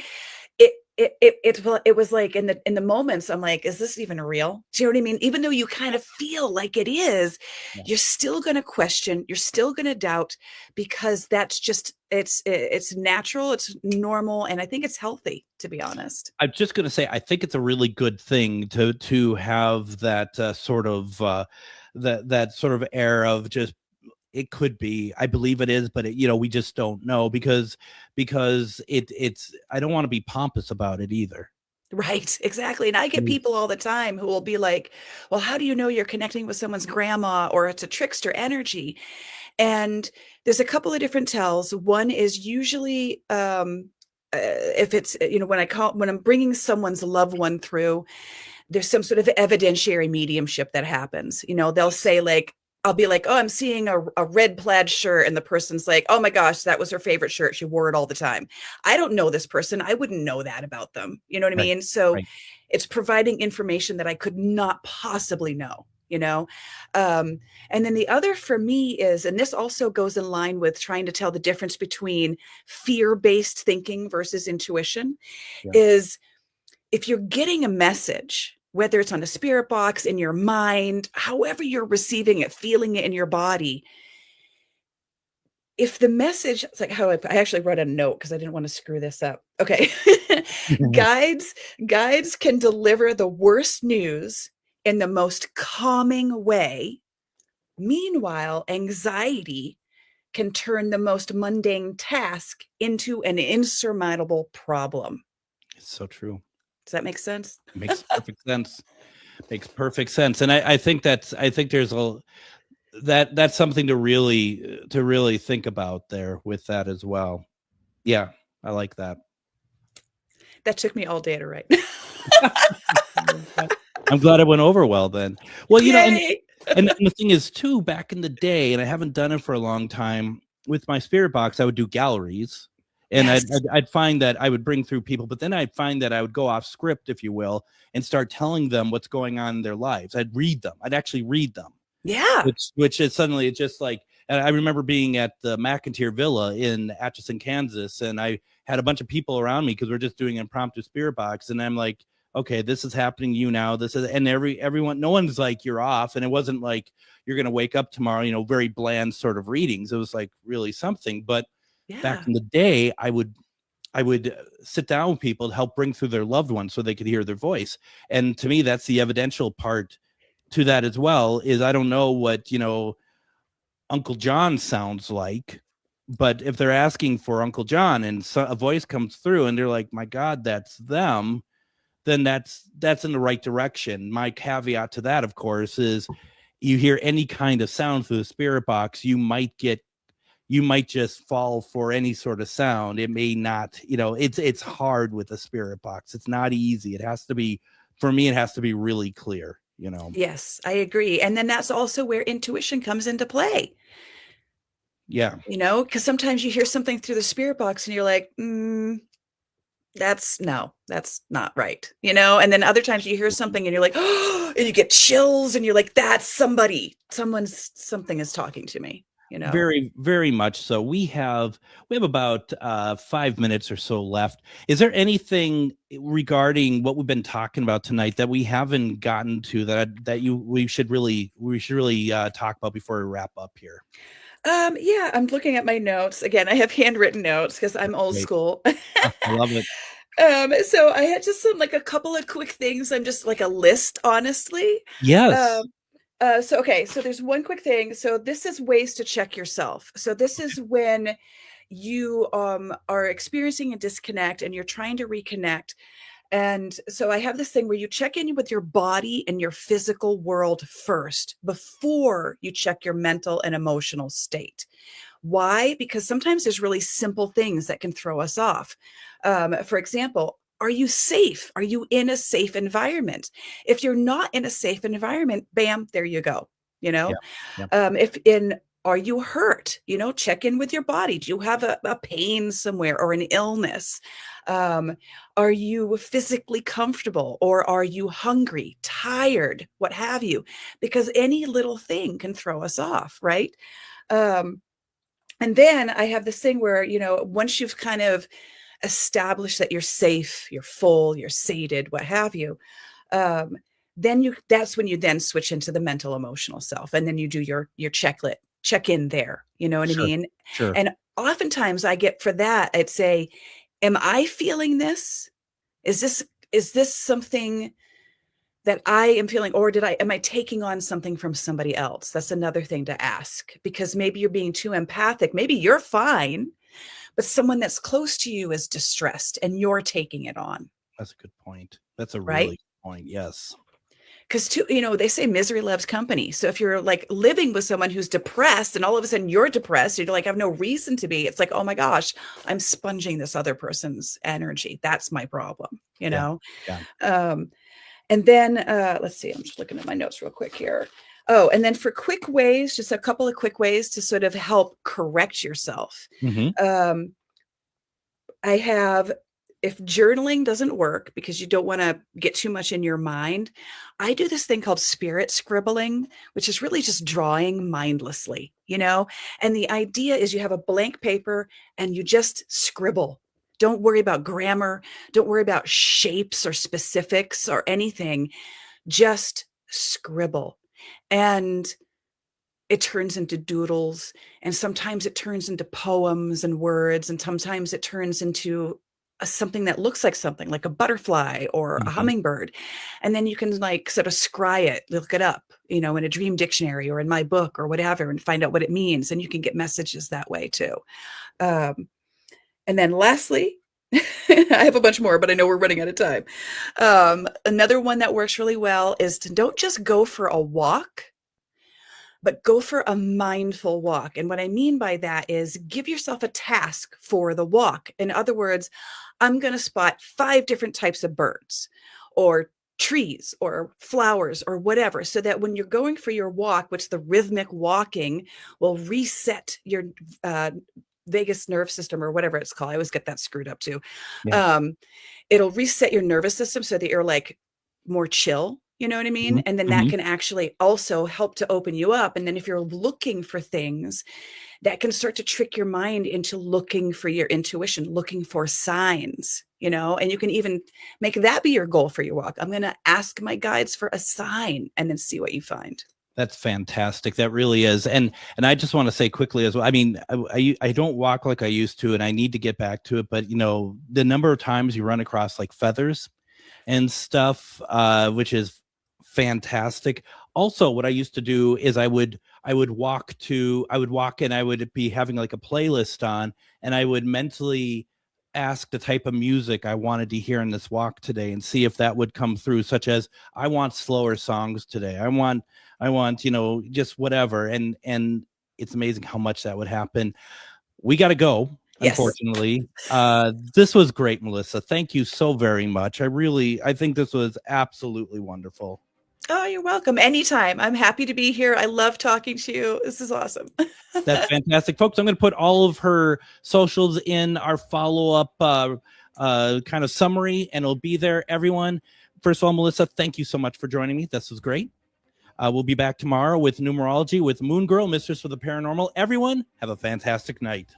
it was like in the moments I'm like, is this even real? Do you know what I mean? Even though you kind of feel like it is, you're still going to question, you're still going to doubt, because that's just, it's natural, it's normal. And I think it's healthy, to be honest. I'm just going to say, I think it's a really good thing to have that sort of that sort of air of just, it could be, I believe it is, but we just don't know because it's, I don't want to be pompous about it either. Right, exactly. And I get people all the time who will be like, well, how do you know you're connecting with someone's grandma or it's a trickster energy? And there's a couple of different tells. One is usually if it's, when I'm bringing someone's loved one through, there's some sort of evidentiary mediumship that happens. They'll say like, I'll be like, oh, I'm seeing a red plaid shirt. And the person's like, oh my gosh, that was her favorite shirt. She wore it all the time. I don't know this person. I wouldn't know that about them. You know what I mean? So it's providing information that I could not possibly know, And then the other for me is, and this also goes in line with trying to tell the difference between fear-based thinking versus intuition, is if you're getting a message, whether it's on a spirit box, in your mind, however you're receiving it, feeling it in your body, if the message, it's like how I actually wrote a note because I didn't want to screw this up. Okay. Guides can deliver the worst news in the most calming way. Meanwhile, anxiety can turn the most mundane task into an insurmountable problem. It's so true. Does that make sense? Makes perfect sense. Makes perfect sense. And I think there's that's something to really think about there with that as well. Yeah, I like that. That took me all day to write. I'm glad it went over well then. Well, and the thing is too, back in the day, and I haven't done it for a long time, with my spirit box, I would do galleries. And I'd find that I would bring through people, but then I'd find that I would go off script, if you will, and start telling them what's going on in their lives. I'd read them. I'd actually read them. Yeah. Which is suddenly, it's just like, and I remember being at the McIntyre Villa in Atchison, Kansas, and I had a bunch of people around me because we're just doing impromptu spirit box. And I'm like, okay, this is happening to you now. And everyone, no one's like, you're off. And it wasn't like, you're going to wake up tomorrow, very bland sort of readings. It was like really something. But back in the day, I would sit down with people to help bring through their loved ones so they could hear their voice. And to me, that's the evidential part to that as well, is I don't know what, Uncle John sounds like, but if they're asking for Uncle John and a voice comes through and they're like, my God, that's them, then that's in the right direction. My caveat to that, of course, is you hear any kind of sound through the spirit box, you might just fall for any sort of sound. It may not, it's hard with the spirit box. It's not easy. For me, it has to be really clear, Yes, I agree. And then that's also where intuition comes into play. Yeah. Because sometimes you hear something through the spirit box and you're like, that's not right. And then other times you hear something and you're like, oh, and you get chills and you're like, that's something is talking to me. Very, very much so. We have about 5 minutes or so left. Is there anything regarding what we've been talking about tonight that we haven't gotten to we should really talk about before we wrap up here? Yeah, I'm looking at my notes again. I have handwritten notes because I'm old school. I love it. So I had just a couple of quick things. I'm just like a list, honestly. Yes. So there's one quick thing. So this is ways to check yourself. So this is when you are experiencing a disconnect and you're trying to reconnect. And so I have this thing where you check in with your body and your physical world first before you check your mental and emotional state. Why? Because sometimes there's really simple things that can throw us off. For example, are you safe? Are you in a safe environment? If you're not in a safe environment, bam, there you go. Yeah. Are you hurt? Check in with your body. Do you have a pain somewhere or an illness? Are you physically comfortable, or are you hungry, tired, what have you? Because any little thing can throw us off, right? And then I have this thing where, once you've kind of established that you're safe, you're full, you're sated, what have you, that's when you then switch into the mental emotional self, and then you do your check in there. You know what I mean? Sure. And oftentimes I get for that, I'd say, am I feeling this? Is this something that I am feeling, or am I taking on something from somebody else? That's another thing to ask, because maybe you're being too empathic. Maybe you're fine, but someone that's close to you is distressed and you're taking it on. That's a good point. That's a right? really good point. Yes. Because they say misery loves company. So if you're like living with someone who's depressed and all of a sudden you're depressed, you're like, I have no reason to be. It's like, oh my gosh, I'm sponging this other person's energy. That's my problem, Yeah. And then let's see, I'm just looking at my notes real quick here. Oh, and then for quick ways, just a couple of quick ways to sort of help correct yourself. Mm-hmm. I have, if journaling doesn't work because you don't want to get too much in your mind, I do this thing called spirit scribbling, which is really just drawing mindlessly, and the idea is you have a blank paper and you just scribble. Don't worry about grammar. Don't worry about shapes or specifics or anything. Just scribble. And it turns into doodles. And sometimes it turns into poems and words. And sometimes it turns into something that looks like something like a butterfly or a hummingbird. And then you can like sort of scry it, look it up, in a dream dictionary or in my book or whatever, and find out what it means. And you can get messages that way too. And then lastly, I have a bunch more, but I know we're running out of time. Another one that works really well is to don't just go for a walk, but go for a mindful walk. And what I mean by that is give yourself a task for the walk. In other words, I'm going to spot 5 different types of birds or trees or flowers or whatever, so that when you're going for your walk, which the rhythmic walking will reset your vagus nerve system or whatever it's called. I always get that screwed up too. Yeah. It'll reset your nervous system so that you're like more chill. You know what I mean? And then that can actually also help to open you up. And then if you're looking for things, that can start to trick your mind into looking for your intuition, looking for signs, and you can even make that be your goal for your walk. I'm going to ask my guides for a sign and then see what you find. That's fantastic. That really is. And I just want to say quickly as well, I mean, I don't walk like I used to, and I need to get back to it. But, the number of times you run across like feathers and stuff, which is fantastic. Also, what I used to do is I would walk and I would be having like a playlist on, and I would mentally ask the type of music I wanted to hear in this walk today and see if that would come through, such as I want slower songs today. I want, just whatever. And it's amazing how much that would happen. We got to go. Yes. Unfortunately, this was great, Melissa. Thank you so very much. I think this was absolutely wonderful. Oh, you're welcome. Anytime. I'm happy to be here. I love talking to you. This is awesome. That's fantastic. Folks, I'm going to put all of her socials in our follow-up kind of summary, and it'll be there, everyone. First of all, Melissa, thank you so much for joining me. This was great. We'll be back tomorrow with numerology with Moon Girl, Mistress of the Paranormal. Everyone, have a fantastic night.